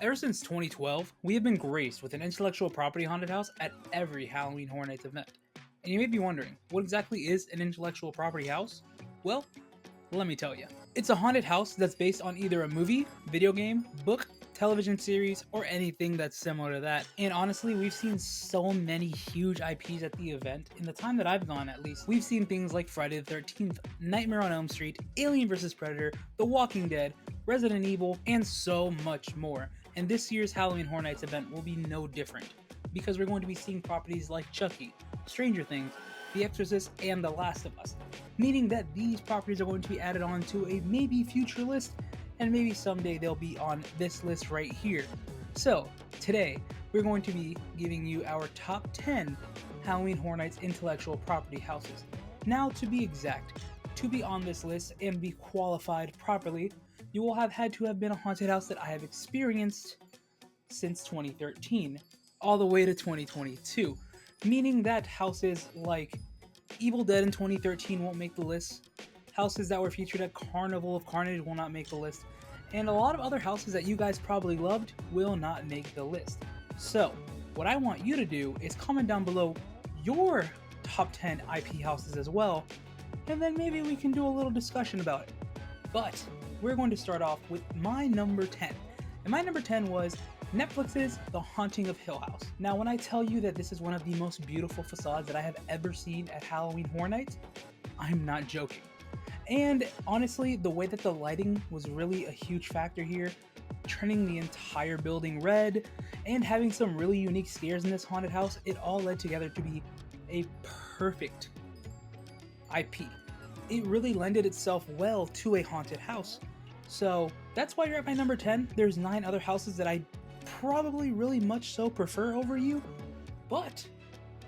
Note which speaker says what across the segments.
Speaker 1: Ever since 2012, we have been graced with an intellectual property haunted house at every Halloween Horror Nights event. And you may be wondering, what exactly is an intellectual property house? Well, let me tell you. It's a haunted house that's based on either a movie, video game, book, television series, or anything that's similar to that. And honestly, we've seen so many huge IPs at the event. In the time that I've gone, at least, we've seen things like Friday the 13th, Nightmare on Elm Street, Alien vs. Predator, The Walking Dead, Resident Evil, and so much more. And this year's Halloween Horror Nights event will be no different, because we're going to be seeing properties like Chucky, Stranger Things, The Exorcist, and The Last of Us, meaning that these properties are going to be added on to a maybe future list, and maybe someday they'll be on this list right here. So, today, we're going to be giving you our top 10 Halloween Horror Nights intellectual property houses. Now, to be exact, to be on this list and be qualified properly, you will have had to have been a haunted house that I have experienced since 2013, all the way to 2022, meaning that houses like Evil Dead in 2013 won't make the list, houses that were featured at Carnival of Carnage will not make the list, and a lot of other houses that you guys probably loved will not make the list. So, what I want you to do is comment down below your top 10 IP houses as well, and then maybe we can do a little discussion about it. But we're going to start off with my number 10. And my number 10 was Netflix's The Haunting of Hill House. Now, when I tell you that this is one of the most beautiful facades that I have ever seen at Halloween Horror Nights, I'm not joking. And honestly, the way that the lighting was really a huge factor here, turning the entire building red, and having some really unique scares in this haunted house, it all led together to be a perfect IP. It really lended itself well to a haunted house. So that's why you're at my number 10. There's 9 other houses that I probably really much so prefer over you, but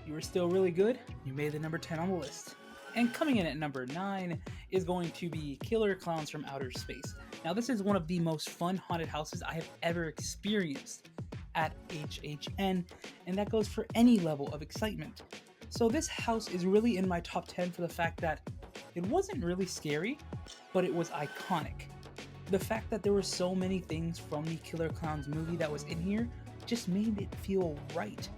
Speaker 1: you were still really good. You made the number 10 on the list. And coming in at number 9 is going to be Killer Clowns from Outer Space. Now, this is one of the most fun haunted houses I have ever experienced at HHN, and that goes for any level of excitement. So this house is really in my top 10 for the fact that it wasn't really scary, but it was iconic. The fact that there were so many things from the Killer Clowns movie that was in here just made it feel right.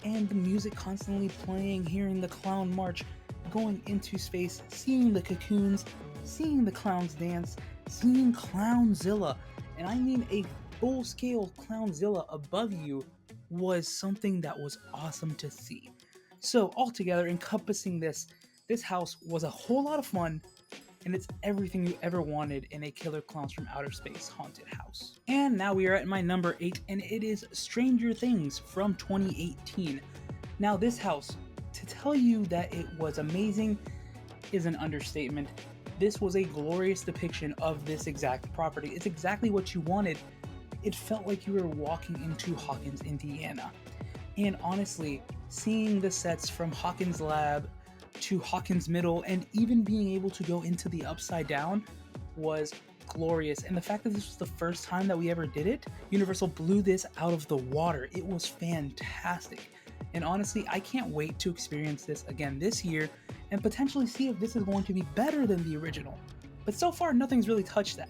Speaker 1: And the music constantly playing, hearing the clown march, going into space, seeing the cocoons, seeing the clowns dance, seeing Clownzilla, and I mean a full-scale Clownzilla above you, was something that was awesome to see. So altogether, encompassing this house was a whole lot of fun, and it's everything you ever wanted in a Killer Clowns from Outer Space haunted house. And now we are at my number 8, and it is Stranger Things from 2018. Now this house, to tell you that it was amazing is an understatement. This was a glorious depiction of this exact property. It's exactly what you wanted. It felt like you were walking into Hawkins, Indiana. And honestly, seeing the sets from Hawkins Lab to Hawkins Middle, and even being able to go into the Upside Down was glorious. And the fact that this was the first time that we ever did it, Universal blew this out of the water. It was fantastic. And honestly, I can't wait to experience this again this year and potentially see if this is going to be better than the original. But so far, nothing's really touched that.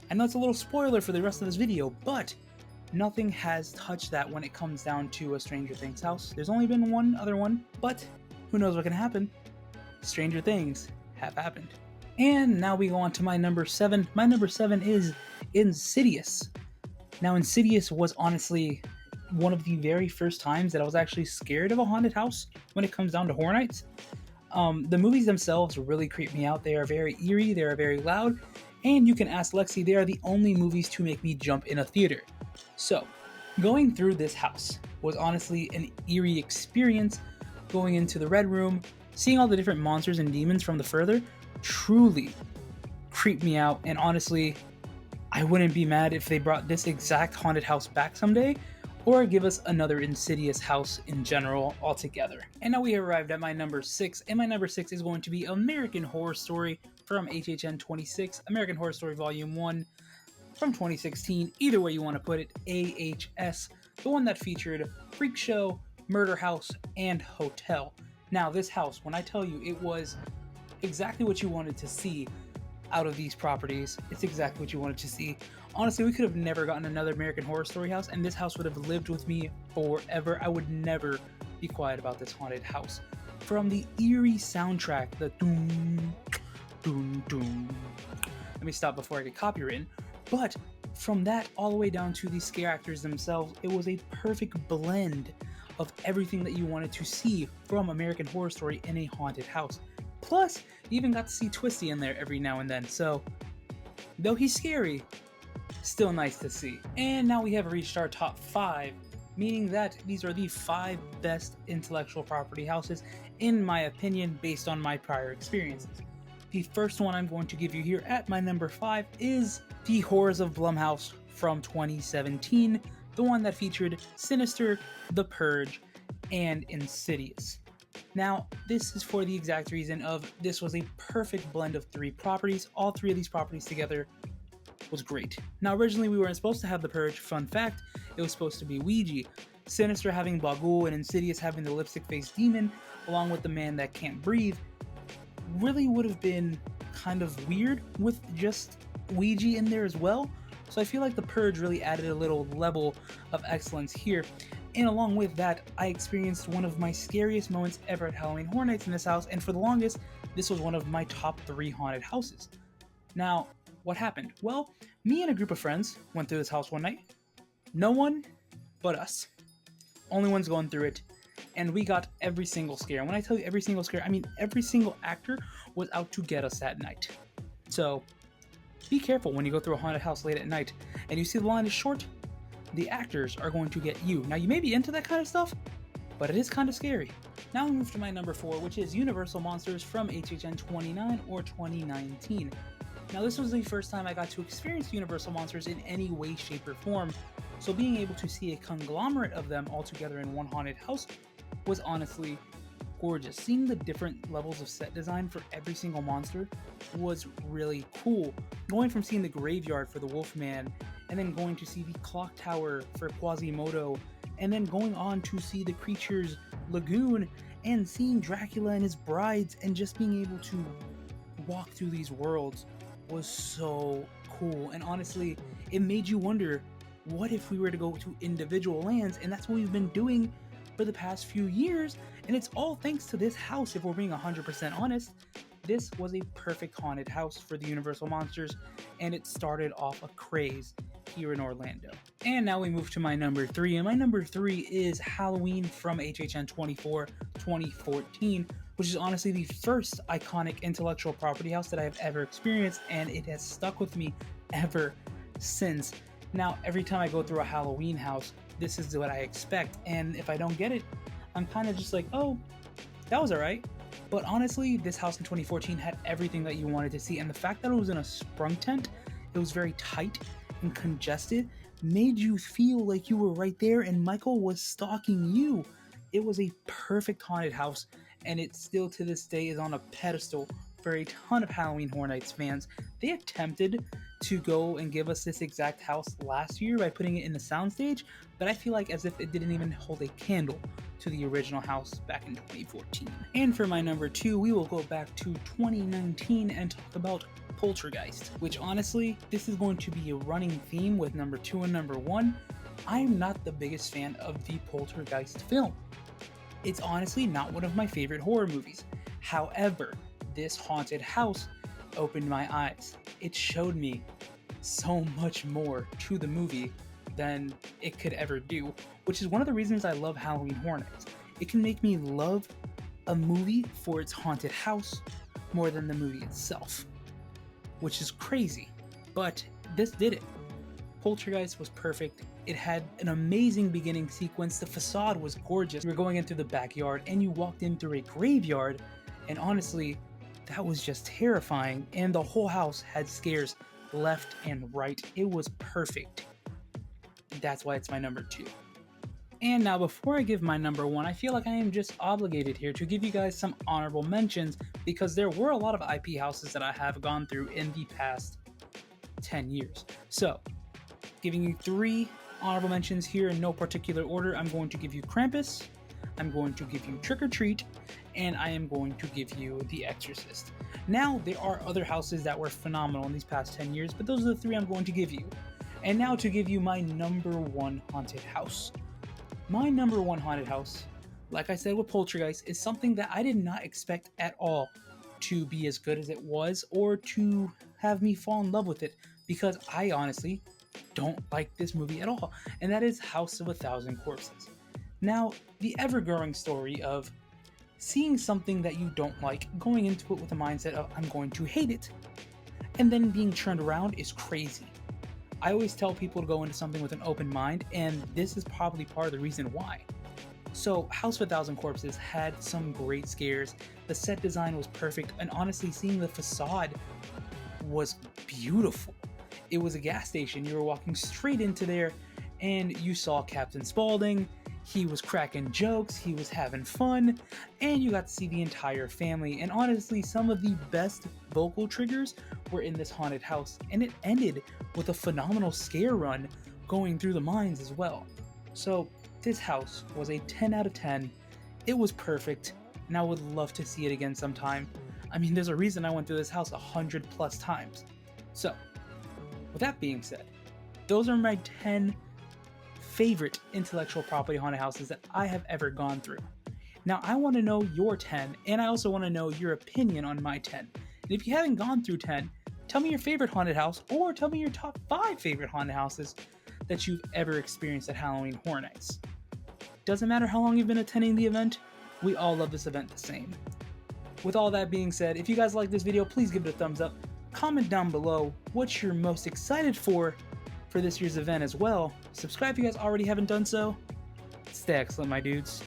Speaker 1: I know it's a little spoiler for the rest of this video, but nothing has touched that when it comes down to a Stranger Things house. There's only been one other one, but who knows what can happen? Stranger Things have happened. And now we go on to my number 7. My number 7 is Insidious. Now, Insidious was honestly one of the very first times that I was actually scared of a haunted house when it comes down to Horror Nights. The movies themselves really creep me out. They are very eerie, they are very loud, and you can ask Lexi, they are the only movies to make me jump in a theater. So, going through this house was honestly an eerie experience. Going into the Red Room, seeing all the different monsters and demons from the further, truly creeped me out, and honestly, I wouldn't be mad if they brought this exact haunted house back someday, or give us another Insidious house in general altogether. And now we have arrived at my number 6, and my number 6 is going to be American Horror Story from HHN 26, American Horror Story Volume 1 from 2016, either way you want to put it, AHS, the one that featured Freak Show, Murder House, and Hotel. Now this house, when I tell you it was exactly what you wanted to see out of these properties, it's exactly what you wanted to see. Honestly, we could have never gotten another American Horror Story house, and this house would have lived with me forever. I would never be quiet about this haunted house. From the eerie soundtrack, the doom, doom, doom. Let me stop before I get copywritten. But from that all the way down to the scare actors themselves, it was a perfect blend of everything that you wanted to see from American Horror Story in a haunted house. Plus, you even got to see Twisty in there every now and then, so though he's scary, still nice to see. And now we have reached our top 5, meaning that these are the 5 best intellectual property houses in my opinion based on my prior experiences. The first one I'm going to give you here at my number 5 is The Horrors of Blumhouse from 2017, the one that featured Sinister, The Purge, and Insidious. Now, this is for the exact reason of this was a perfect blend of 3 properties. All 3 of these properties together was great. Now, originally we weren't supposed to have The Purge. Fun fact, it was supposed to be Ouija. Sinister having Bagul and Insidious having the lipstick-faced demon, along with the man that can't breathe, really would have been kind of weird with just Ouija in there as well. So I feel like The Purge really added a little level of excellence here. And along with that, I experienced one of my scariest moments ever at Halloween Horror Nights in this house, and for the longest, this was one of my top 3 haunted houses. Now, what happened? Well, me and a group of friends went through this house one night. No one but us. Only ones going through it. And we got every single scare. And when I tell you every single scare, I mean every single actor was out to get us that night. So, be careful when you go through a haunted house late at night and you see the line is short. The actors are going to get you. Now, you may be into that kind of stuff, but it is kind of scary. Now we move to my number 4, which is Universal Monsters from HHN 29 or 2019. Now, this was the first time I got to experience Universal Monsters in any way, shape, or form, so being able to see a conglomerate of them all together in one haunted house was honestly gorgeous. Seeing the different levels of set design for every single monster was really cool. Going from seeing the graveyard for the Wolfman, and then going to see the clock tower for Quasimodo, and then going on to see the creature's lagoon, and seeing Dracula and his brides, and just being able to walk through these worlds was so cool. And honestly, it made you wonder, what if we were to go to individual lands? And that's what we've been doing for the past few years, and it's all thanks to this house. If we're being 100% honest, this was a perfect haunted house for the Universal Monsters, and it started off a craze here in Orlando. And now we move to my number 3, and my number 3 is Halloween from HHN 24 2014, which is honestly the first iconic intellectual property house that I have ever experienced, and it has stuck with me ever since. Now, every time I go through a Halloween house, this is what I expect, and if I don't get it, I'm kind of just like, oh, that was alright. But honestly, this house in 2014 had everything that you wanted to see, and the fact that it was in a sprung tent, it was very tight and congested, made you feel like you were right there and Michael was stalking you. It was a perfect haunted house, and it still to this day is on a pedestal for a ton of Halloween Horror Nights fans. They attempted to go and give us this exact house last year by putting it in the soundstage, but I feel like as if it didn't even hold a candle to the original house back in 2014. And for my number 2, we will go back to 2019 and talk about Poltergeist, which honestly, this is going to be a running theme with number 2 and number 1. I'm not the biggest fan of the Poltergeist film. It's honestly not one of my favorite horror movies. However, this haunted house opened my eyes. It showed me so much more to the movie than it could ever do, which is one of the reasons I love Halloween Horror Nights. It can make me love a movie for its haunted house more than the movie itself, which is crazy, but this did it. Poltergeist was perfect. It had an amazing beginning sequence. The facade was gorgeous. You were going in through the backyard and you walked in through a graveyard, and honestly, that was just terrifying, and the whole house had scares left and right. It was perfect. That's why it's my number 2. And now, before I give my number 1, I feel like I am just obligated here to give you guys some honorable mentions, because there were a lot of IP houses that I have gone through in the past 10 years. So, giving you 3 honorable mentions here in no particular order. I'm going to give you Krampus, I'm going to give you Trick or Treat, and I am going to give you The Exorcist. Now, there are other houses that were phenomenal in these past 10 years, but those are the 3 I'm going to give you. And now to give you my number one haunted house. My number one haunted house, like I said with Poltergeist, is something that I did not expect at all to be as good as it was or to have me fall in love with it, because I honestly don't like this movie at all, and that is House of a Thousand Corpses. Now, the ever growing story of seeing something that you don't like, going into it with a mindset of I'm going to hate it, and then being turned around is crazy. I always tell people to go into something with an open mind, and this is probably part of the reason why. So, House of a Thousand Corpses had some great scares, the set design was perfect, and honestly, seeing the facade was beautiful. It was a gas station, you were walking straight into there, and you saw Captain Spaulding. He was cracking jokes, he was having fun, and you got to see the entire family. And honestly, some of the best vocal triggers were in this haunted house, and it ended with a phenomenal scare run going through the mines as well. So, this house was a 10 out of 10. It was perfect, and I would love to see it again sometime. I mean, there's a reason I went through this house 100 plus times. So, with that being said, those are my 10 favorite intellectual property haunted houses that I have ever gone through. Now, I want to know your 10, and I also want to know your opinion on my 10. And if you haven't gone through 10, tell me your favorite haunted house, or tell me your top 5 favorite haunted houses that you've ever experienced at Halloween Horror Nights. Doesn't matter how long you've been attending the event, we all love this event the same. With all that being said, if you guys like this video, please give it a thumbs up. Comment down below what you're most excited for this year's event as well. Subscribe if you guys already haven't done so. Stay excellent, my dudes.